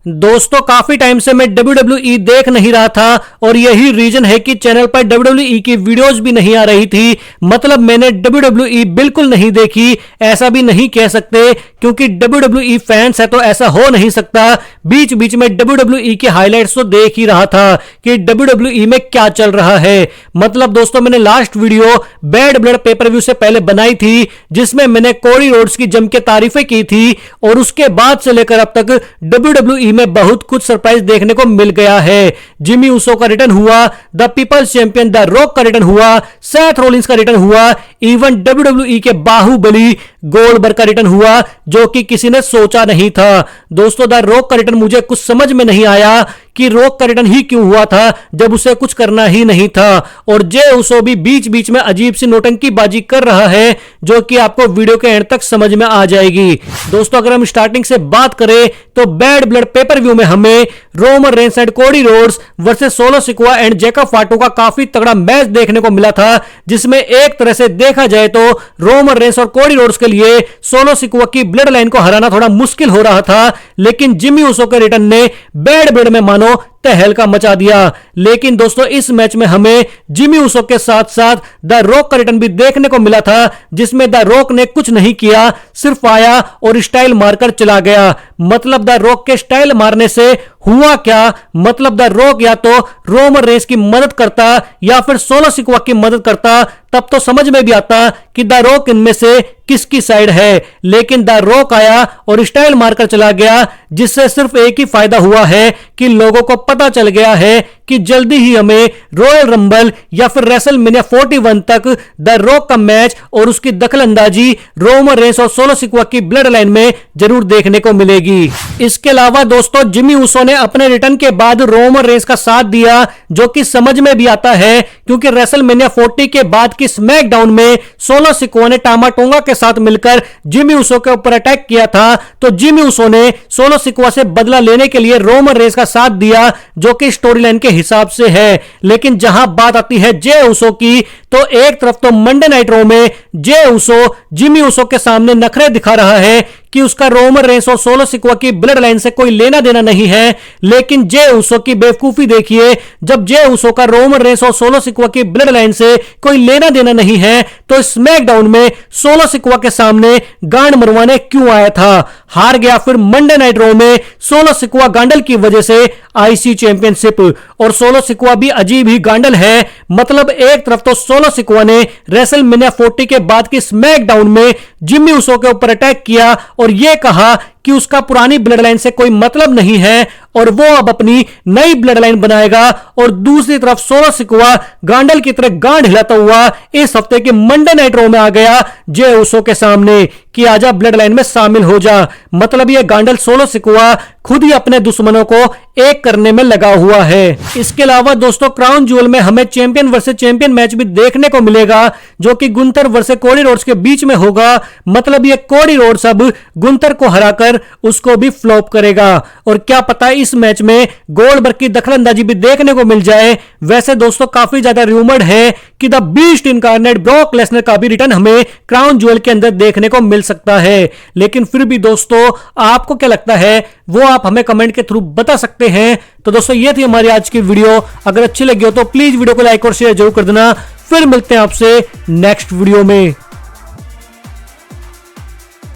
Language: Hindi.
दोस्तों काफी टाइम से मैं WWE देख नहीं रहा था और यही रीजन है कि चैनल पर WWE की वीडियोस भी नहीं आ रही थी। मतलब मैंने WWE बिल्कुल नहीं देखी, ऐसा भी नहीं कह सकते क्योंकि WWE फैंस है तो ऐसा हो नहीं सकता। बीच बीच में WWE की हाइलाइट्स तो देख ही रहा था कि WWE में क्या चल रहा है। मतलब दोस्तों मैंने last video bad blood pay per view से पहले बनाई थी जिसमें मैंने कोडी रोड्स की जम के तारीफें की थी और उसके बाद से लेकर अब तक WWE में बहुत कुछ सरप्राइज देखने को मिल गया है। जिमी ऊसो का रिटर्न हुआ, the people's champion the rock का रिटर्न हुआ, सेथ रोलिंस का रिटर्न हुआ, इवन WWE के बाहुबली गोल्डबर्ग का रिटर्न हुआ जो कि किसी ने सोचा नहीं था। दोस्तों द रॉक का रिटर्न मुझे कुछ समझ में नहीं आया कि रॉक का रिटर्न ही क्यों हुआ था जब उसे कुछ करना ही नहीं था। और जे उसो भी बीच बीच में अजीब सी नौटंकी बाजी कर रहा है जो कि आपको वीडियो के एंड तक समझ में आ जाएगी। दोस्तों अगर हम स्टार्टिंग से बात करें तो बैड ब्लड पेपर व्यू में हमें Roman Reigns and Cody Rhodes versus solo Sikoa and Jacob फाटो का काफी तगड़ा मैच देखने को मिला था जिसमें एक तरह से देखा जाए तो रोमन रेंस और कोडी रोड्स के लिए सोलो सिकोआ की ब्लड लाइन को हराना थोड़ा मुश्किल हो रहा था, लेकिन जिमी ऊसो के रिटर्न ने बैड ब्लड में मानो तहलका मचा दिया। लेकिन दोस्तों इस मैच में हमें जिमी ऊसो के साथ साथ द रॉक का रिटर्न भी देखने को मिला था जिसमें द रॉक ने कुछ नहीं किया, सिर्फ आया और स्टाइल मारकर चला गया। मतलब द रॉक के स्टाइल मारने से हुआ क्या, मतलब द रॉक या तो रोमन रेंस की मदद करता या फिर सोलो सिकोआ की मदद करता, तब तो समझ में भी आता कि द रॉक इनमें से किसकी साइड है। लेकिन द रॉक आया और स्टाइल मारकर चला गया जिससे सिर्फ एक ही फायदा हुआ है कि लोगों को पता चल गया है कि जल्दी ही हमें रॉयल रंबल या फिर रेसलमेनिया 41 तक द रॉक का मैच और उसकी दखलंदाजी रोमन रेंस और सोलो सिकोआ की ब्लड लाइन में जरूर देखने को मिलेगी। इसके अलावा दोस्तों जिमी ऊसो ने अपने रिटर्न के बाद रोमन रेंस का साथ दिया जो कि समझ में भी आता है क्योंकि रेसलमेनिया 40 के बाद की स्मैकडाउन में सोलो सिकोआ ने टामाटोंगा के साथ मिलकर जिमी ऊसो के ऊपर अटैक किया था। तो जिमी ऊसो ने सोलो सिकोआ से बदला लेने के लिए रोमन रेंस का साथ दिया जो कि स्टोरी लाइन के हिसाब से है। लेकिन जहां बात आती है जे ऊसो की तो एक तरफ तो मंडे नाइट रॉ में जे ऊसो जिमी ऊसो के सामने नखरे दिखा रहा है कि उसका रोमन रेंस और सोलो सिकोआ की ब्लड लाइन से कोई लेना देना नहीं है, लेकिन जे ऊसो की बेवकूफी देखिए, जब जे ऊसो का रोमन रेंस और सोलो सिकोआ की ब्लड लाइन से कोई लेना देना नहीं है तो स्मैकडाउन में सोलो सिकोआ के सामने गांड मरवाने क्यों आया था। हार गया फिर मंडे नाइट रॉ में सोलो सिकोआ गांडल की वजह से आईसी चैंपियनशिप। और सोलो सिकोआ भी अजीब ही गांडल है। मतलब एक तरफ तो सोलो सिकोआ ने रेसलमेनिया 40 के बाद की स्मैकडाउन में जिमी ऊसो के ऊपर अटैक किया और यह कहा कि उसका पुरानी ब्लड लाइन से कोई मतलब नहीं है और वो अब अपनी नई ब्लड लाइन बनाएगा। और दूसरी तरफ सोलो सिकोआ गांडल की तरह गांड हिलाता हुआ इस हफ्ते के मंडे नाइट रॉ में आ गया जे ऊसो के सामने कि आजा ब्लड लाइन में शामिल हो जा। मतलब ये गांडल सोलो सिकोआ खुद ही अपने दुश्मनों को एक करने में लगा हुआ है। इसके अलावा दोस्तों क्राउन ज्वेल में हमें चैंपियन वर्सेस चैंपियन मैच भी देखने को मिलेगा जो कि गुंथर वर्सेस कोडी रोड्स के बीच में होगा। मतलब ये कोडी रोड्स अब गुंथर को हराकर उसको भी फ्लॉप करेगा और क्या पता इस मैच में गोल्डबर्ग की दखलंदाजी भी देखने को मिल जाए। वैसे दोस्तों काफी ज्यादा रूमर्ड है कि the beast incarnate Brock Lesnar का भी रिटर्न हमें क्राउन ज्वेल के अंदर देखने को मिल सकता है। लेकिन फिर भी दोस्तों आपको क्या लगता है वो आप हमें कमेंट के थ्रू बता सकते हैं। तो दोस्तों ये थी हमारी आज की वीडियो। अगर अच्छी लगी हो तो प्लीज वीडियो को लाइक और शेयर जरूर कर देना। फिर मिलते हैं आपसे नेक्स्ट वीडियो में।